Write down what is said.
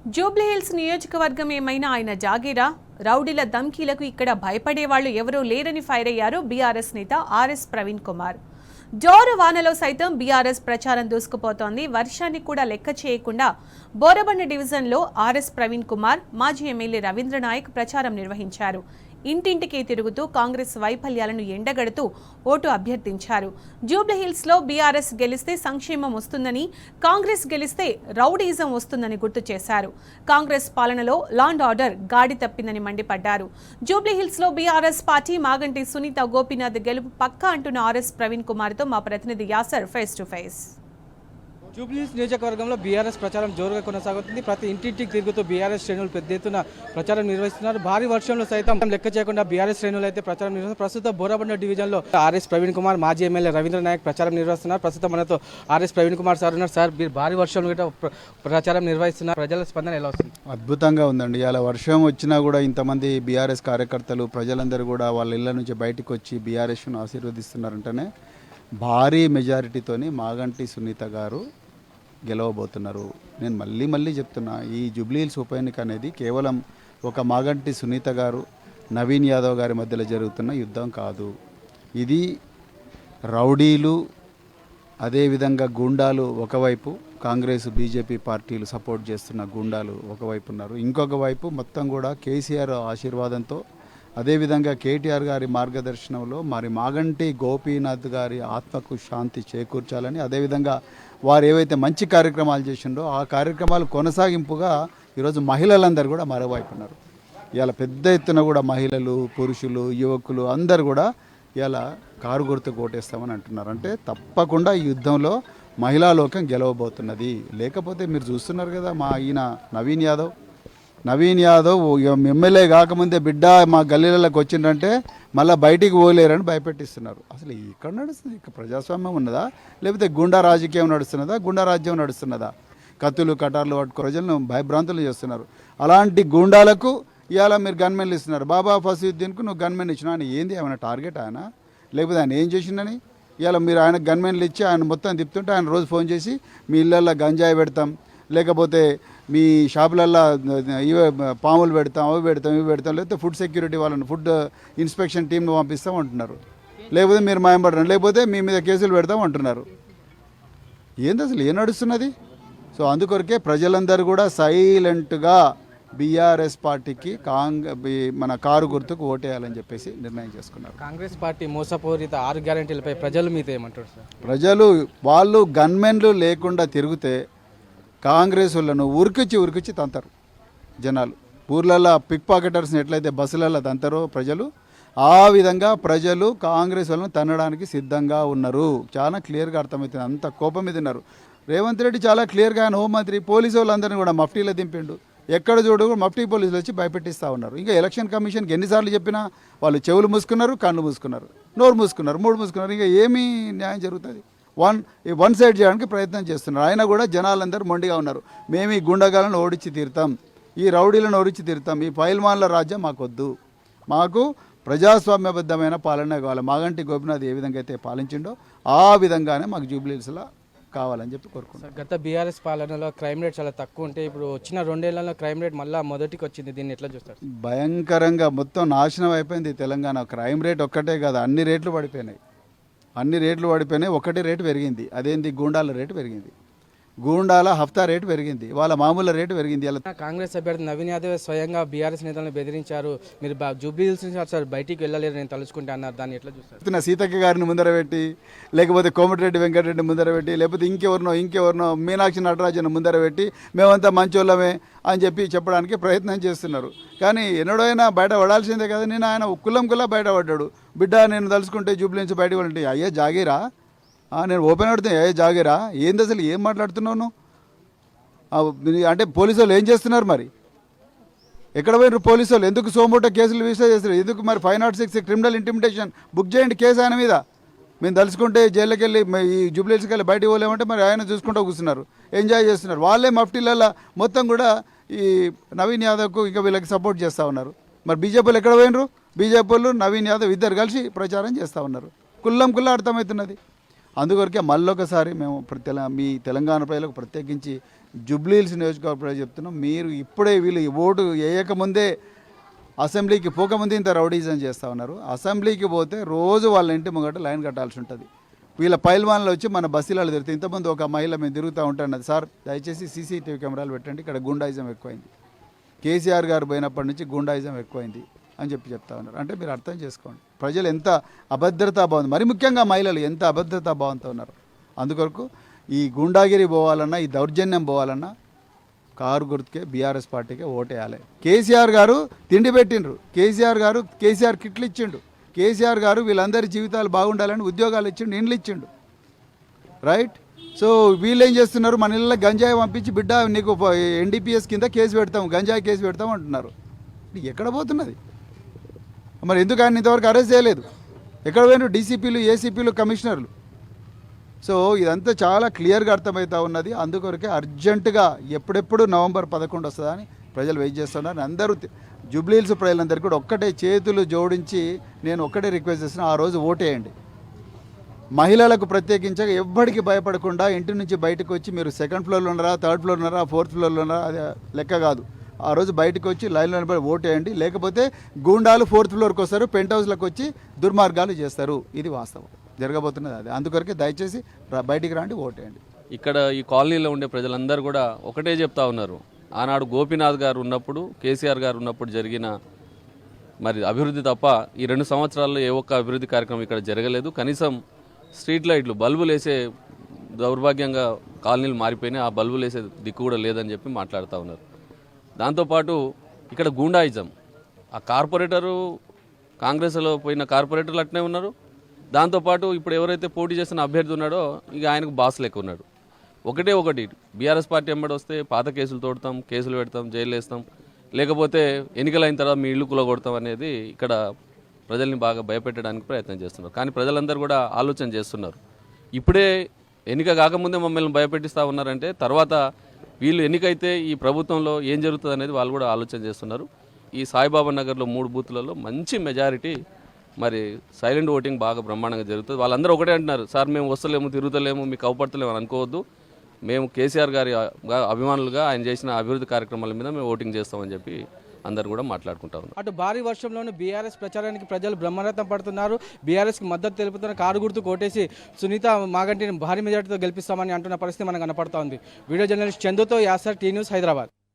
జూబ్లీహిల్స్ నియోజకవర్గం ఏమైనా ఆయన జాగీరా? రౌడీల ధమ్కీలకు ఇక్కడ భయపడేవాళ్లు ఎవరూ లేరని ఫైర్ అయ్యారు బీఆర్ఎస్ నేత ఆర్ఎస్ ప్రవీణ్ కుమార్. జోరు వానలో సైతం బీఆర్ఎస్ ప్రచారం దూసుకుపోతోంది. వర్షాన్ని కూడా లెక్క చేయకుండా బోరబండ డివిజన్లో ఆర్ఎస్ ప్రవీణ్ కుమార్, మాజీ ఎమ్మెల్యే రవీంద్ర నాయక్ ప్రచారం నిర్వహించారు. ఇంటింటికి తిరుగుతూ కాంగ్రెస్ వైఫల్యాలను ఎండగడుతూ ఓటు అభ్యర్థించారు. జూబ్లీహిల్స్లో బీఆర్ఎస్ గెలిస్తే సంక్షేమం వస్తుందని, కాంగ్రెస్ గెలిస్తే రౌడీజం వస్తుందని గుర్తు చేశారు. కాంగ్రెస్ పాలనలో లా అండ్ ఆర్డర్ గాడి తప్పిందని మండిపడ్డారు. జూబ్లీహిల్స్లో బీఆర్ఎస్ పార్టీ మాగంటి సునీత గోపీనాథ్ గెలుపు పక్కా అంటున్న ఆర్ఎస్ ప్రవీణ్ కుమార్తో మా ప్రతినిధి Acer face to face. Jubilee Hills నియోజకవర్గంలో బీఆర్ఎస్ ప్రచారం జోరుగా కొనసాగుతుంది. ప్రతి ఇంటింటికి తిరుగుతూ బీఆర్ఎస్ శ్రేణులు పెద్ద ఎత్తున ప్రచారం నిర్వహిస్తున్నారు. భారీ వర్షంలో సైతం లెక్క చేయకుండా బీఆర్ఎస్ శ్రేణులు అయితే ప్రచారం నిర్వహిస్తున్నారు. ప్రస్తుతం బోరబండ డివిజన్లో ఆర్ఎస్ ప్రవీణ్ కుమార్, మాజీ ఎమ్మెల్యే రవీంద్ర నాయక్ ప్రచారం నిర్వహిస్తున్నారు. ప్రస్తుతం మనతో ఆర్ఎస్ ప్రవీణ్ కుమార్ సార్ ఉన్నారు. సార్, భారీ వర్షంలో ప్రచారం నిర్వహిస్తున్నారు. ప్రజల స్పందన ఎలా వస్తుంది? అద్భుతంగా ఉందండి. ఇలా వర్షం వచ్చినా కూడా ఇంతమంది బీఆర్ఎస్ కార్యకర్తలు, ప్రజలందరూ కూడా వాళ్ళ ఇళ్ల నుంచి బయటకు వచ్చి బీఆర్ఎస్ను ఆశీర్వదిస్తున్నారంటేనే భారీ మెజారిటీతోని మాగంటి సునీత గారు గెలవబోతున్నారు. నేను మళ్ళీ చెప్తున్నా, ఈ జూబ్లీహిల్స్ ఉప ఎన్నిక అనేది కేవలం ఒక మాగంటి సునీత గారు, నవీన్ యాదవ్ గారి మధ్యలో జరుగుతున్న యుద్ధం కాదు. ఇది రౌడీలు, అదేవిధంగా గూండాలు ఒకవైపు, కాంగ్రెస్ బీజేపీ పార్టీలు సపోర్ట్ చేస్తున్న గూండాలు ఒకవైపు ఉన్నారు. ఇంకొక వైపు మొత్తం కూడా కేసీఆర్ ఆశీర్వాదంతో, అదేవిధంగా కేటీఆర్ గారి మార్గదర్శనంలో మరి మాగంటి గోపీనాథ్ గారి ఆత్మకు శాంతి చేకూర్చాలని, అదేవిధంగా వారు ఏవైతే మంచి కార్యక్రమాలు చేసిండో ఆ కార్యక్రమాలు కొనసాగింపుగా ఈరోజు మహిళలందరూ కూడా మరోవైపు ఉన్నారు. ఇవాళ పెద్ద ఎత్తున కూడా మహిళలు, పురుషులు, యువకులు అందరు కూడా ఇవాళ కారు గుర్తుకు ఓటేస్తామని అంటున్నారు. అంటే తప్పకుండా ఈ యుద్ధంలో మహిళా లోకం గెలవబోతున్నది. లేకపోతే మీరు చూస్తున్నారు కదా, మా ఈయన నవీన్ యాదవ్ ఎమ్మెల్యే కాకముందే బిడ్డ మా గల్లీలకు వచ్చిందంటే మళ్ళీ బయటికి పోలేరని భయపెట్టిస్తున్నారు. అసలు ఇక్కడ నడుస్తుంది? ఇక ప్రజాస్వామ్యం ఉన్నదా, లేకపోతే గుండా రాజకీయం నడుస్తున్నదా, గుండా రాజ్యం నడుస్తున్నదా? కత్తులు కటార్లు పట్టుకో ప్రజలను భయభ్రాంతులు చేస్తున్నారు. అలాంటి గుండాలకు ఇవాళ మీరు గన్మెన్లు ఇస్తున్నారు. బాబా ఫసీద్దీన్కు నువ్వు గన్మెన్ ఇచ్చినా అని ఏంది? ఏమైనా టార్గెట్ ఆయన? లేకపోతే ఆయన ఏం చేసిండని? ఇవాళ మీరు ఆయన గన్మెన్లు ఇచ్చి ఆయన మొత్తం తిప్పుతుంటే ఆయన రోజు ఫోన్ చేసి మీ ఇళ్ళల్లో గంజాయి పెడతాం, లేకపోతే మీ షాపులల్లో ఇవే పాములు పెడతాం, అవి పెడతాం, ఇవి పెడతాం, లేకపోతే ఫుడ్ సెక్యూరిటీ వాళ్ళని, ఫుడ్ ఇన్స్పెక్షన్ టీంను పంపిస్తాం అంటున్నారు. లేకపోతే మీరు మాయంపడరు, లేకపోతే మీ మీద కేసులు పెడతాం అంటున్నారు. ఏంది అసలు ఏం నడుస్తున్నది? సో అందుకొరకే ప్రజలందరూ కూడా సైలెంట్గా బీఆర్ఎస్ పార్టీకి మన కారు గుర్తుకు ఓటేయాలని చెప్పేసి నిర్ణయం చేసుకున్నారు. కాంగ్రెస్ పార్టీ మోసపూరిత 6 గ్యారెంటీలపై ప్రజలు మీతో ఏమంటారు సార్? ప్రజలు వాళ్ళు గన్మెన్లు లేకుండా తిరిగితే కాంగ్రెస్ వాళ్ళను ఉరికిచ్చి తంతారు జనాలు. ఊర్లలో పిక్ పాకెటర్స్ని ఎట్లయితే బస్సులలో తంతారో ప్రజలు, ఆ విధంగా ప్రజలు కాంగ్రెస్ వాళ్ళను తన్నడానికి సిద్ధంగా ఉన్నారు. చాలా క్లియర్గా అర్థమవుతుంది. అంత కోపం మీద ఉన్నారు. రేవంత్ రెడ్డి చాలా క్లియర్గా ఆయన హోంమంత్రి పోలీసు వాళ్ళందరినీ కూడా మఫ్టీలో దింపిండు. ఎక్కడ చూడు మఫ్టీ పోలీసులు వచ్చి భయపెట్టిస్తూ ఉన్నారు. ఇంకా ఎలక్షన్ కమిషన్కి ఎన్నిసార్లు చెప్పినా వాళ్ళు చెవులు మూసుకున్నారు, కళ్ళు మూసుకున్నారు, నోరు మూసుకున్నారు, 3 మూసుకున్నారు. ఇంకా ఏమీ న్యాయం జరుగుతుంది? వన్ సైడ్ చేయడానికి ప్రయత్నం చేస్తున్నారు. ఆయన కూడా జనాలందరూ మొండిగా ఉన్నారు. మేము ఈ గుండగాలను ఓడించి తీరుతాం, ఈ రౌడీలను ఓడించి తీరుతాం, ఈ పైల్మాన్ల రాజ్యం మాకొద్దు, మాకు ప్రజాస్వామ్యబద్ధమైన పాలన కావాలి. మాగంటి గోపీనాథ్ ఏ విధంగా అయితే పాలించిండో ఆ విధంగానే మాకు జూబ్లీహిల్స్లో కావాలని చెప్పి కోరుకుంటున్నాం. గత బీఆర్ఎస్ పాలనలో క్రైమ్ రేట్ చాలా తక్కువ ఉంటే ఇప్పుడు వచ్చిన 2 ఏళ్లలో క్రైమ్ రేట్ మళ్ళీ మొదటికి వచ్చింది. దీన్ని ఎట్లా చూస్తారు? భయంకరంగా మొత్తం నాశనం అయిపోయింది తెలంగాణ. క్రైమ్ రేట్ ఒక్కటే కాదు, అన్ని రేట్లు పడిపోయినాయి. ఒకటి రేటు పెరిగింది. అదేంటి? గూండాల రేటు పెరిగింది. గూండాల హఫ్తా రేటు పెరిగింది. వాళ్ళ మామూలు రేటు పెరిగింది. కాంగ్రెస్ అభ్యర్థి నవీన్ యాదవ్ స్వయంగా బీఆర్ఎస్ నేతలను బెదిరించారు. మీరు జూబ్లీహిల్స్ నుంచి సార్ బయటికి వెళ్ళలేరు నేను తలుచుకుంటే అన్నారు. దాన్ని ఎట్లా చూస్తారు? సీతక్క గారిని ముందర పెట్టి, లేకపోతే కోమటిరెడ్డి వెంకటరెడ్డి ముందర పెట్టి, లేకపోతే ఇంకెవరినో మీనాక్షి నటరాజన్ ముందర పెట్టి మేమంతా మంచోళ్ళమే అని చెప్పడానికి ప్రయత్నం చేస్తున్నారు. కానీ ఎన్నడైనా బయట పడాల్సిందే కదా. నేను ఆయన కుల్లా బయటపడ్డాడు. బిడ్డ నేను తలుచుకుంటే జూబ్లీహిల్స్ బయటకు వెళ్ళంటే అయ్యే జాగీరా, నేను ఓపెన్ అడితే అయ్యే జాగీరా, ఏంది అసలు ఏం మాట్లాడుతున్నావు? అంటే పోలీసు వాళ్ళు ఏం చేస్తున్నారు మరి? ఎక్కడ పోయినారు పోలీసు వాళ్ళు? ఎందుకు సోమోటో కేసులు రిజిస్టర్ చేస్తారు? ఎందుకు మరి 506 క్రిమినల్ ఇంటిమిడేషన్ బుక్ చేయండి కేసు ఆయన మీద. మేము తలుచుకుంటే జైల్లోకి వెళ్ళి ఈ జూబ్లీహిల్స్కి వెళ్ళి బయటికి పోలేమంటే మరి ఆయన చూసుకుంటూ కూర్చున్నారు, ఎంజాయ్ చేస్తున్నారు. వాళ్ళే మఫ్టీలలో మొత్తం కూడా ఈ నవీన్ యాదవ్కు ఇంకా వీళ్ళకి సపోర్ట్ చేస్తూ ఉన్నారు. మరి బీజేపీలు ఎక్కడ పోయినరు? బీజేపీలు నవీన్ యాదవ్ ఇద్దరు కలిసి ప్రచారం చేస్తూ ఉన్నారు. కుల్లా అర్థమవుతున్నది. అందుకొరకే మళ్ళొకసారి మేము మీ తెలంగాణ ప్రజలకు ప్రత్యేకించి జూబ్లీహిల్స్ నియోజకవర్గ ప్రజలు చెప్తున్నాం, మీరు ఇప్పుడే వీళ్ళు ఓటు వేయకముందే అసెంబ్లీకి పోకముందే ఇంత రౌడీజం చేస్తూ ఉన్నారు. అసెంబ్లీకి పోతే రోజు వాళ్ళ ఇంటి ముంగట లైన్ కట్టాల్సి ఉంటుంది. వీళ్ళ పైల్వాన్లు వచ్చి మన బస్సులలో తిరుగుతాయి. ఇంతకుముందు ఒక మహిళ మేము తిరుగుతూ ఉంటున్నది, సార్ దయచేసి సీసీటీవీ కెమెరాలు పెట్టండి, ఇక్కడ గుండాయిజం ఎక్కువైంది, కేసీఆర్ గారు పోయినప్పటి నుంచి గుండాయిజం ఎక్కువైంది అని చెప్తా ఉన్నారు. అంటే మీరు అర్థం చేసుకోండి ప్రజలు ఎంత అభద్రతాభావం, మరి ముఖ్యంగా మహిళలు ఎంత అభద్రతాభావంతో ఉన్నారు. అందుకొరకు ఈ గుండాగిరి పోవాలన్నా, ఈ దౌర్జన్యం పోవాలన్నా కారు గుర్తుకే బీఆర్ఎస్ పార్టీకే ఓటేయాలి. కేసీఆర్ గారు తిండి పెట్టిండ్రు, కేసీఆర్ కిట్లు ఇచ్చిండు, కేసీఆర్ గారు వీళ్ళందరి జీవితాలు బాగుండాలని ఉద్యోగాలు ఇచ్చిండు, ఇండ్లు ఇచ్చిండు, రైట్. సో వీళ్ళు ఏం చేస్తున్నారు, మన ఇళ్ళ గంజాయి పంపించి బిడ్డ నీకు ఎన్డీపీఎస్ కింద కేసు పెడతాం, గంజాయి కేసు పెడతాం అంటున్నారు. ఎక్కడ పోతున్నది మరి? ఎందుకు ఆయన ఇంతవరకు అరెస్ట్ చేయలేదు? ఎక్కడ పోయినారు డీసీపీలు, ఏసీపీలు, కమిషనర్లు? సో ఇదంతా చాలా క్లియర్గా అర్థమవుతా ఉన్నది. అందుకొరకే అర్జెంటుగా ఎప్పుడెప్పుడు నవంబర్ 11 వస్తుందా అని ప్రజలు వెయిట్ చేస్తున్నారు. అందరూ జూబ్లీహిల్స్ ప్రజలందరికీ కూడా ఒక్కటే చేతులు జోడించి నేను ఒక్కటే రిక్వెస్ట్ చేస్తున్నా, ఆ రోజు ఓటేయండి. మహిళలకు ప్రత్యేకించగా ఎవ్వడికి భయపడకుండా ఇంటి నుంచి బయటకు వచ్చి మీరు 2nd ఫ్లోర్లో ఉన్నారా, 3rd ఫ్లోర్ ఉన్నారా, 4th ఫ్లోర్లో ఉన్నారా, అది లెక్క కాదు. ఆ రోజు బయటకు వచ్చి లైన్లో నిలబడి ఓటేయండి. లేకపోతే గూండాలు 4th ఫ్లోర్కి వస్తారు, పెంట్ హౌస్లకు వచ్చి దుర్మార్గాలు చేస్తారు. ఇది వాస్తవం జరగబోతున్నది. అది అందుకొరకే దయచేసి బయటికి రాండి, ఓటేయండి. ఇక్కడ ఈ కాలనీలో ఉండే ప్రజలందరూ కూడా ఒకటే చెప్తా ఉన్నారు, ఆనాడు గోపీనాథ్ గారు ఉన్నప్పుడు, కేసీఆర్ గారు ఉన్నప్పుడు జరిగిన మరి అభివృద్ధి తప్ప ఈ 2 సంవత్సరాల్లో ఏ ఒక్క అభివృద్ధి కార్యక్రమం ఇక్కడ జరగలేదు. కనీసం స్ట్రీట్ లైట్లు, బల్బులు వేసే దౌర్భాగ్యంగా కాలనీలు మారిపోయినాయి, ఆ బల్బులు వేసే దిక్కు కూడా లేదని చెప్పి మాట్లాడుతూ ఉన్నారు. దాంతోపాటు ఇక్కడ గూండాయిజం, ఆ కార్పొరేటరు కాంగ్రెస్లో పోయిన కార్పొరేటర్లు అట్నే ఉన్నారు. దాంతోపాటు ఇప్పుడు ఎవరైతే పోటీ చేస్తున్న అభ్యర్థి ఉన్నాడో ఇక ఆయనకు బాస్ లెక్క ఉన్నాడు. ఒకటి బీఆర్ఎస్ పార్టీ ఎంబడి వస్తే పాత కేసులు తోడతాం, కేసులు పెడతాం, జైలు వేస్తాం, లేకపోతే ఎన్నికలైన తర్వాత మీ ఇల్లు కూలగొడతాం అనేది ఇక్కడ ప్రజల్ని బాగా భయపెట్టడానికి ప్రయత్నం చేస్తున్నారు. కానీ ప్రజలందరూ కూడా ఆలోచన చేస్తున్నారు, ఇప్పుడే ఎన్నిక కాకముందే మమ్మల్ని భయపెట్టిస్తూ ఉన్నారంటే తర్వాత వీళ్ళు ఎన్నికైతే ఈ ప్రభుత్వంలో ఏం జరుగుతుంది అనేది వాళ్ళు కూడా ఆలోచన చేస్తున్నారు. ఈ సాయిబాబా నగర్లో 3 బూత్లలో మంచి మెజారిటీ, మరి సైలెంట్ ఓటింగ్ బాగా బ్రహ్మాండంగా జరుగుతుంది. వాళ్ళందరూ ఒకటే అంటున్నారు, సార్ మేము వస్తలేము, తిరుగుతలేము, మీకు అవపడతలేము అని అనుకోవద్దు, మేము కేసీఆర్ గారి అభిమానులుగా ఆయన చేసిన అభివృద్ధి కార్యక్రమాల మీద మేము ఓటింగ్ చేస్తామని చెప్పి అందరు కూడా మాట్లాడుకుంటా ఉన్నారు. అటు భారీ వర్షంలోనూ బీఆర్ఎస్ ప్రచారానికి ప్రజలు బ్రహ్మరథం పడుతున్నారు. బీఆర్ఎస్కి మద్దతు తెలుపుతున్న కారు గుర్తు కోటేసి సునీత మాగంటిని భారీ మెజార్టీతో గెలిపిస్తామని అంటున్న పరిస్థితి మనకు కనపడుతోంది. వీడియో జర్నలిస్ట్ చందుతో యాసర్, టీ న్యూస్, హైదరాబాద్.